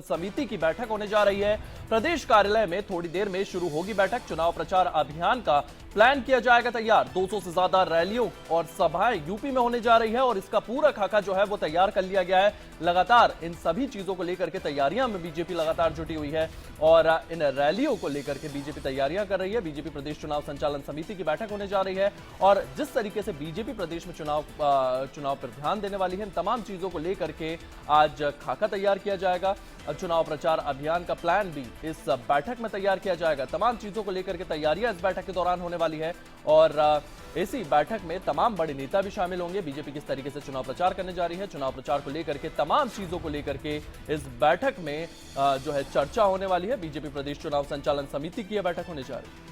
समिति की बैठक होने जा रही है। प्रदेश कार्यालय में थोड़ी देर में शुरू होगी बैठक। चुनाव प्रचार अभियान का प्लान किया जाएगा तैयार। 200 से ज्यादा रैलियों और सभाएं यूपी में होने जा रही है और इसका पूरा खाका जो है वो तैयार कर लिया गया है। लगातार इन सभी चीजों को लेकर के तैयारियां में बीजेपी लगातार जुटी हुई है और इन रैलियों को लेकर के बीजेपी तैयारियां कर रही है। बीजेपी प्रदेश चुनाव संचालन समिति की बैठक होने जा रही है और जिस तरीके से बीजेपी प्रदेश में चुनाव पर ध्यान देने वाली है, इन तमाम चीजों को लेकर के आज खाका तैयार किया जाएगा। चुनाव प्रचार अभियान का प्लान भी इस बैठक में तैयार किया जाएगा। तमाम चीजों को लेकर के तैयारियां इस बैठक के दौरान होने वाली है और इसी बैठक में तमाम बड़े नेता भी शामिल होंगे। बीजेपी किस तरीके से चुनाव प्रचार करने जा रही है, चुनाव प्रचार को लेकर के तमाम चीजों को लेकर के इस बैठक में जो है चर्चा होने वाली है। बीजेपी प्रदेश चुनाव संचालन समिति की यह बैठक होने जा रही है।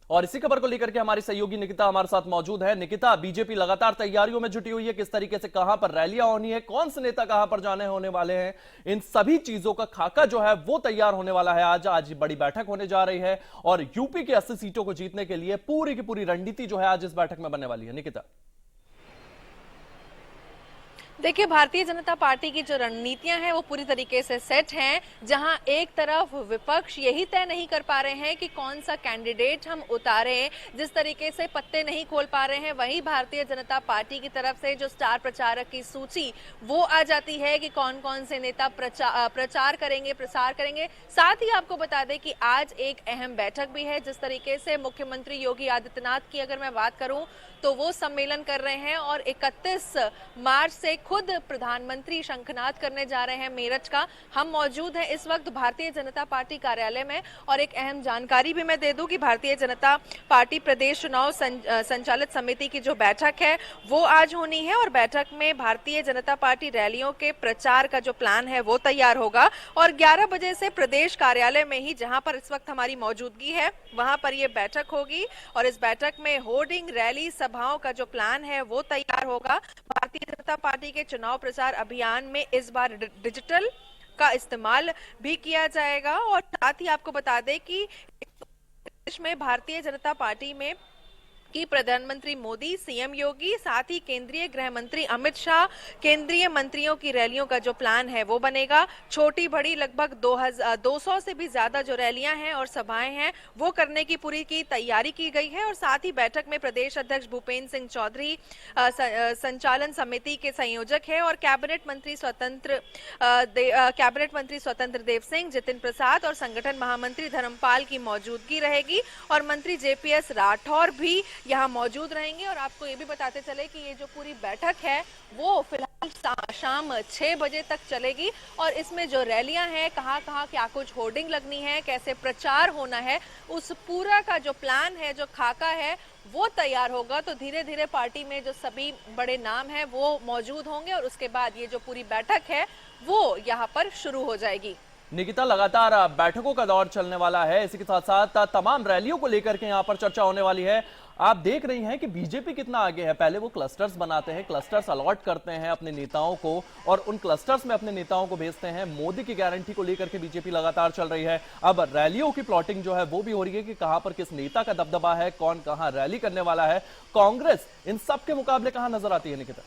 और इसी खबर को लेकर के हमारी सहयोगी निकिता हमारे साथ मौजूद है। निकिता, बीजेपी लगातार तैयारियों में जुटी हुई है। किस तरीके से कहां पर रैलियां होनी है, कौन से नेता कहां पर जाने होने वाले हैं, इन सभी चीजों का खाका जो है वो तैयार होने वाला है। आज बड़ी बैठक होने जा रही है और यूपी की 80 सीटों को जीतने के लिए पूरी की पूरी रणनीति जो है आज इस बैठक में बनने वाली है। निकिता, देखिए, भारतीय जनता पार्टी की जो रणनीतियां हैं वो पूरी तरीके से सेट हैं। जहां एक तरफ विपक्ष यही तय नहीं कर पा रहे हैं कि कौन सा कैंडिडेट हम उतारें, जिस तरीके से पत्ते नहीं खोल पा रहे हैं, वहीं भारतीय जनता पार्टी की तरफ से जो स्टार प्रचारक की सूची वो आ जाती है कि कौन कौन से नेता प्रचार करेंगे, प्रसार करेंगे। साथ ही आपको बता दें कि आज एक अहम बैठक भी है। जिस तरीके से मुख्यमंत्री योगी आदित्यनाथ की अगर मैं बात करूं तो वो सम्मेलन कर रहे हैं और 31 मार्च से खुद प्रधानमंत्री शंखनाद करने जा रहे हैं मेरठ का। हम मौजूद हैं इस वक्त भारतीय जनता पार्टी कार्यालय में और एक अहम जानकारी भी मैं दे दूं कि भारतीय जनता पार्टी प्रदेश चुनाव संचालित समिति की जो बैठक है वो आज होनी है और बैठक में भारतीय जनता पार्टी रैलियों के प्रचार का जो प्लान है वो तैयार होगा और 11 बजे से प्रदेश कार्यालय में ही, जहां पर इस वक्त हमारी मौजूदगी है, वहां पर ये बैठक होगी और इस बैठक में होर्डिंग, रैली, सभाओं का जो प्लान है वो तैयार होगा। भारतीय जनता पार्टी के चुनाव प्रचार अभियान में इस बार डिजिटल का इस्तेमाल भी किया जाएगा और साथ ही आपको बता दें कि देश में भारतीय जनता पार्टी में कि प्रधानमंत्री मोदी, सीएम योगी, साथ ही केंद्रीय गृह मंत्री अमित शाह, केंद्रीय मंत्रियों की रैलियों का जो प्लान है वो बनेगा। छोटी बड़ी लगभग 200 से भी ज्यादा जो रैलियां हैं और सभाएं हैं वो करने की पूरी की तैयारी की गई है और साथ ही बैठक में प्रदेश अध्यक्ष भूपेंद्र सिंह चौधरी संचालन समिति के संयोजक है और कैबिनेट मंत्री स्वतंत्र देव सिंह, जितिन प्रसाद और संगठन महामंत्री धर्मपाल की मौजूदगी रहेगी और मंत्री जेपीएस राठौर भी यहाँ मौजूद रहेंगे। और आपको ये भी बताते चले कि ये जो पूरी बैठक है वो फिलहाल शाम 6 बजे तक चलेगी और इसमें जो रैलियां हैं, कहाँ कहाँ क्या कुछ होर्डिंग लगनी है, कैसे प्रचार होना है, उस पूरा का जो प्लान है, जो खाका है वो तैयार होगा। तो धीरे धीरे पार्टी में जो सभी बड़े नाम हैं वो मौजूद होंगे और उसके बाद ये जो पूरी बैठक है वो यहाँ पर शुरू हो जाएगी। निकिता, लगातार बैठकों का दौर चलने वाला है, इसी के साथ साथ तमाम रैलियों को लेकर के यहाँ पर चर्चा होने वाली है। आप देख रही हैं कि बीजेपी कितना आगे है। पहले वो क्लस्टर्स बनाते हैं, क्लस्टर्स अलॉट करते हैं अपने नेताओं को और उन क्लस्टर्स में अपने नेताओं को भेजते हैं। मोदी की गारंटी को लेकर के बीजेपी लगातार चल रही है। अब रैलियों की प्लॉटिंग जो है वो भी हो रही है कि कहां पर किस नेता का दबदबा है, कौन कहां रैली करने वाला है। कांग्रेस इन सब के मुकाबले कहां नजर आती है निकिता?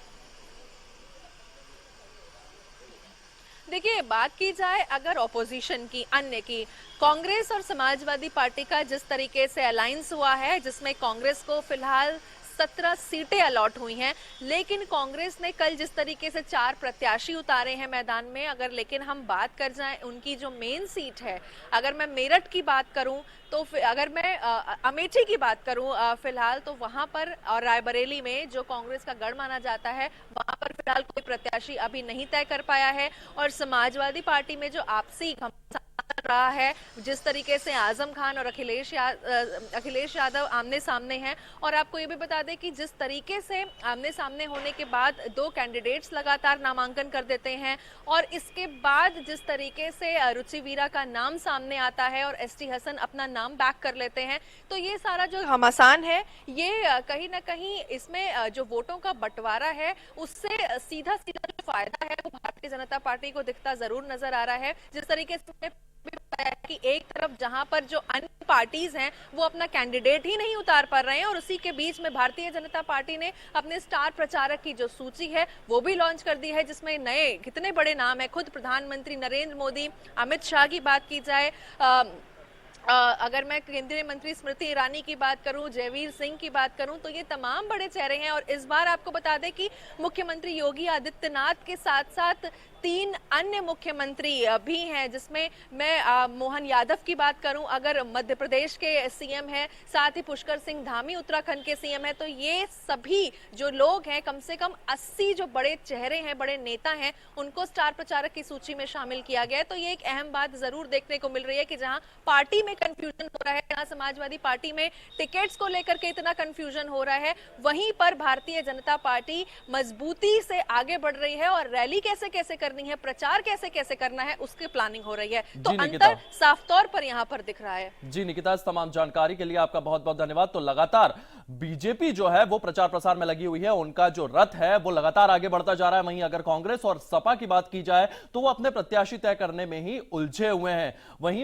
देखिए, बात की जाए अगर ऑपोजिशन की, अन्य की, कांग्रेस और समाजवादी पार्टी का जिस तरीके से अलायंस हुआ है, जिसमें कांग्रेस को फिलहाल 17 सीटें अलॉट हुई हैं, लेकिन कांग्रेस ने कल जिस तरीके से 4 प्रत्याशी उतारे हैं मैदान में, लेकिन हम बात कर जाएं उनकी जो मेन सीट है, अगर मैं मेरठ की बात करूं तो अगर मैं अमेठी की बात करूं फिलहाल, तो वहां पर और रायबरेली में जो कांग्रेस का गढ़ माना जाता है, वहां पर फिलहाल कोई प्रत्याशी अभी नहीं तय कर पाया है और समाजवादी पार्टी में जो आपसी रहा है। जिस तरीके से आजम खान और अखिलेश यादव आमने सामने हैं, और आपको ये भी बता दें कि जिस तरीके से आमने सामने होने के बाद दो कैंडिडेट्स लगातार नामांकन कर देते हैं, और इसके बाद जिस तरीके से रुचि वीरा का नाम सामने आता है और एसटी हसन अपना नाम बैक कर लेते हैं, तो ये सारा जो घमासान है ये कहीं ना कहीं इसमें जो वोटों का बंटवारा है उससे सीधा सीधा जो फायदा है वो भारतीय जनता पार्टी को दिखता जरूर नजर आ रहा है। जिस तरीके से भी बताया कि एक तरफ जहां पर जो अन्य पार्टीज हैं वो अपना कैंडिडेट ही नहीं उतार पा रहे हैं, और उसी के बीच में भारतीय जनता पार्टी ने अपने स्टार प्रचारक की जो सूची है वो भी लॉन्च कर दी है, जिसमें नए कितने बड़े नाम है। खुद प्रधानमंत्री नरेंद्र मोदी, अमित शाह की बात की जाए, अगर मैं केंद्रीय मंत्री स्मृति ईरानी की बात करूं, जयवीर सिंह की बात करूं, तो ये तमाम बड़े चेहरे हैं। और इस बार आपको बता दें कि मुख्यमंत्री योगी आदित्यनाथ के साथ साथ 3 अन्य मुख्यमंत्री भी हैं, जिसमें मैं मोहन यादव की बात करूं, अगर मध्य प्रदेश के सीएम हैं, साथ ही पुष्कर सिंह धामी उत्तराखंड के सीएम हैं, तो ये सभी जो लोग हैं, कम से कम 80 जो बड़े चेहरे हैं, बड़े नेता हैं, उनको स्टार प्रचारक की सूची में शामिल किया गया है। तो ये एक अहम बात जरूर देखने को मिल रही है कि जहां पार्टी में कंफ्यूजन हो रहा है, जहां समाजवादी पार्टी में टिकट्स को लेकर के इतना कंफ्यूजन हो रहा है, वहीं पर भारतीय जनता पार्टी मजबूती से आगे बढ़ रही है, और रैली कैसे कैसे करनी है, प्रचार कैसे कैसे करना है, उसकी प्लानिंग हो रही है। तो अंतर साफ तौर पर यहां पर दिख रहा है। जी निकिता, इस तमाम जानकारी के लिए आपका बहुत बहुत धन्यवाद। तो लगातार बीजेपी जो है वो प्रचार प्रसार में लगी हुई है, उनका जो रथ है वो लगातार आगे बढ़ता जा रहा है। वहीं अगर कांग्रेस और सपा की बात की जाए तो वो अपने प्रत्याशी तय करने में ही उलझे हुए हैं। वहीं